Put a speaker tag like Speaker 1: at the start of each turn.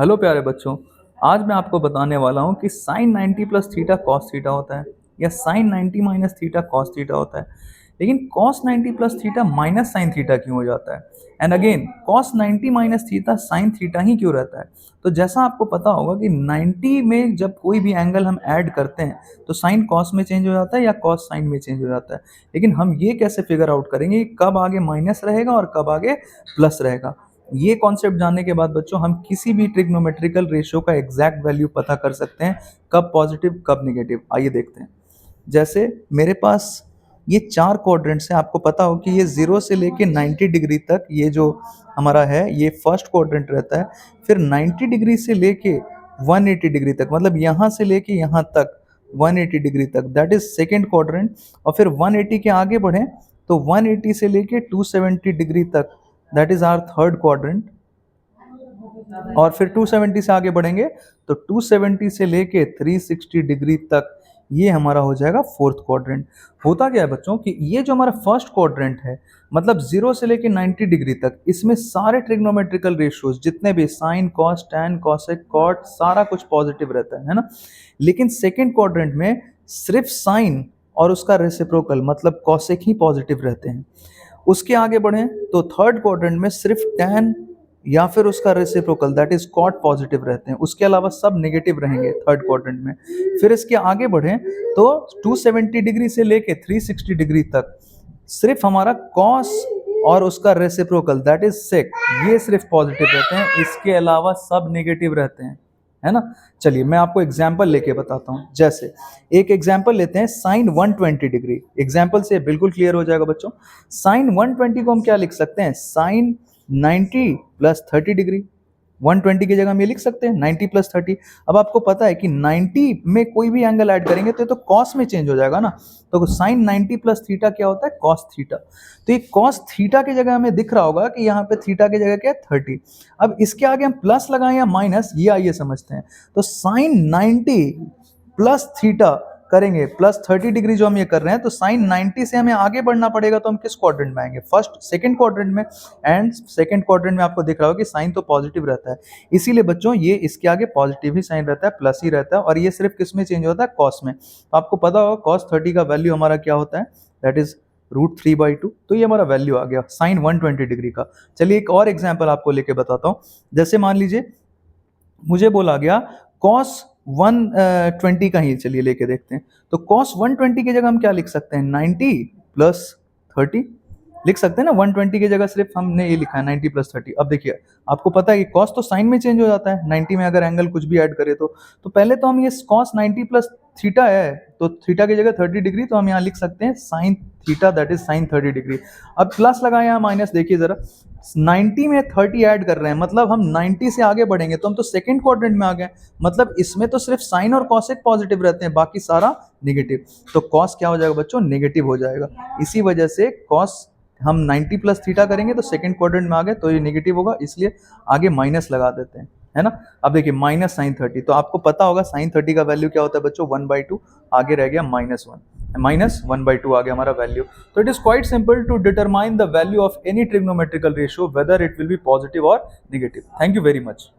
Speaker 1: Hello प्यारे बच्चों। आज मैं आपको बताने वाला हूँ कि sine 90 plus theta cos theta होता है या sine 90 minus theta cos theta होता है। लेकिन cos 90 plus theta minus sine theta क्यों हो जाता है, and again cos 90 minus theta sine theta ही क्यों रहता है। तो जैसा आपको पता होगा कि 90 में जब कोई भी एंगल हम ऐड करते हैं तो साइन कॉस में चेंज हो जाता है या कॉस साइन में चेंज हो जाता है। लेकिन हम ये कैसे फिगर आउट करेंगे कि कब आगे माइनस रहेगा और कब आगे प्लस रहेगा। ये कॉन्सेप्ट जानने के बाद बच्चों हम किसी भी ट्रिग्नोमेट्रिकल रेशियो का एग्जैक्ट वैल्यू पता कर सकते हैं, कब पॉजिटिव कब नेगेटिव। आइए देखते हैं। जैसे मेरे पास ये चार क्वाड्रेंट्स हैं, आपको पता हो कि ये 0 से लेके 90 डिग्री तक ये जो हमारा है ये फर्स्ट क्वाड्रेंट रहता है। फिर 90 डिग्री से लेके 180 डिग्री तक, मतलब यहाँ से लेके यहाँ तक 180 डिग्री तक, दैट इज सेकेंड क्वाड्रेंट। और फिर 180 के आगे बढ़ें तो 180 से लेके 270 डिग्री तक, that is our third quadrant. और फिर 270 से आगे बढ़ेंगे तो 270 से लेके 360 डिग्री तक ये हमारा हो जाएगा फोर्थ क्वाड्रेंट। होता क्या है बच्चों कि ये जो हमारा फर्स्ट क्वाड्रेंट है, मतलब 0 से लेके 90 डिग्री तक, इसमें सारे ट्रिग्नोमेट्रिकल रेशियोज जितने भी sine cos tan cosec cot सारा कुछ पॉजिटिव रहता है ना। लेकिन सेकेंड क्वाड्रेंट में सिर्फ साइन और उसका रेसिप्रोकल मतलब कॉसेक ही पॉजिटिव रहते हैं। उसके आगे बढ़ें तो थर्ड क्वाड्रेंट में सिर्फ टैन या फिर उसका reciprocal that is cot positive रहते हैं, उसके अलावा सब नेगेटिव रहेंगे थर्ड क्वाड्रेंट में। फिर इसके आगे बढ़ें तो 270 डिग्री से लेके 360 डिग्री तक सिर्फ हमारा कॉस और उसका रेसिप्रोकल दैट इज सेक ये सिर्फ पॉजिटिव रहते हैं, इसके अलावा सब नेगेटिव रहते हैं, है ना। चलिए मैं आपको एग्जाम्पल लेके बताता हूँ। जैसे एक एग्जाम्पल लेते हैं साइन 120 डिग्री। एग्जाम्पल से बिल्कुल क्लियर हो जाएगा बच्चों। साइन 120 को हम क्या लिख सकते हैं, साइन 90 प्लस 30 डिग्री। 120 की जगह हम ये लिख सकते हैं 90 प्लस 30। अब आपको पता है कि 90 में कोई भी एंगल ऐड करेंगे तो कॉस में चेंज हो जाएगा ना। तो साइन 90 प्लस थीटा क्या होता है, कॉस थीटा। तो ये कॉस थीटा की जगह हमें दिख रहा होगा कि यहाँ पे थीटा की जगह क्या है 30। अब इसके आगे हम प्लस लगाएं या माइनस, ये आइए समझते हैं। तो साइन 90 प्लस थीटा करेंगे प्लस 30 डिग्री जो हम ये कर रहे हैं, तो साइन 90 से हमें आगे बढ़ना पड़ेगा। तो हम किस क्वाड्रेंट में आएंगे, फर्स्ट सेकंड क्वाड्रेंट में। एंड सेकंड क्वाड्रेंट में आपको दिख रहा होगा कि साइन तो पॉजिटिव रहता है, इसीलिए बच्चों ये इसके आगे पॉजिटिव ही साइन रहता है, प्लस ही रहता है। और ये सिर्फ किस में चेंज होता है, कॉस में। तो आपको पता होगा कॉस 30 का वैल्यू हमारा क्या होता है, दैट इज √3/2। तो ये हमारा वैल्यू आ गया साइन 120 डिग्री का। चलिए एक और एग्जाम्पल आपको लेके बताता हूँ। जैसे मान लीजिए मुझे बोला गया कॉस 120 का ही, चलिए लेके देखते हैं। तो कॉस 120 की जगह हम क्या लिख सकते हैं, 90 प्लस 30 लिख सकते हैं ना। 120 की जगह सिर्फ हमने ये लिखा है 90 प्लस 30। अब देखिए आपको पता है कि कॉस तो साइन में चेंज हो जाता है 90 में, अगर एंगल कुछ भी ऐड करें तो पहले तो हम ये कॉस 90 प्लस थीटा है तो थीटा की जगह 30 डिग्री, तो हम यहाँ लिख सकते हैं sine theta that is sine 30 degree. अब प्लस लगाए यहाँ माइनस, देखिए जरा 90 में 30 ऐड कर रहे हैं, मतलब हम 90 से आगे बढ़ेंगे तो हम तो सेकंड क्वाड्रेंट में आ गए। मतलब इसमें तो सिर्फ साइन और कॉसेक पॉजिटिव रहते हैं, बाकी सारा नेगेटिव। तो कॉस क्या हो जाएगा बच्चों, नेगेटिव हो जाएगा। इसी वजह से कॉस हम 90 प्लस थीटा करेंगे तो सेकंड क्वाड्रेंट में आ गए तो ये नेगेटिव होगा, इसलिए आगे माइनस लगा देते हैं, है ना। अब देखिए माइनस साइन 30, तो आपको पता होगा साइन 30 का वैल्यू क्या होता है बच्चों, 1/2। आगे रह गया -1, -1/2 आ गया हमारा वैल्यू। तो it is quite simple to determine the value of any trigonometrical ratio whether it will be positive और negative. Thank you very much.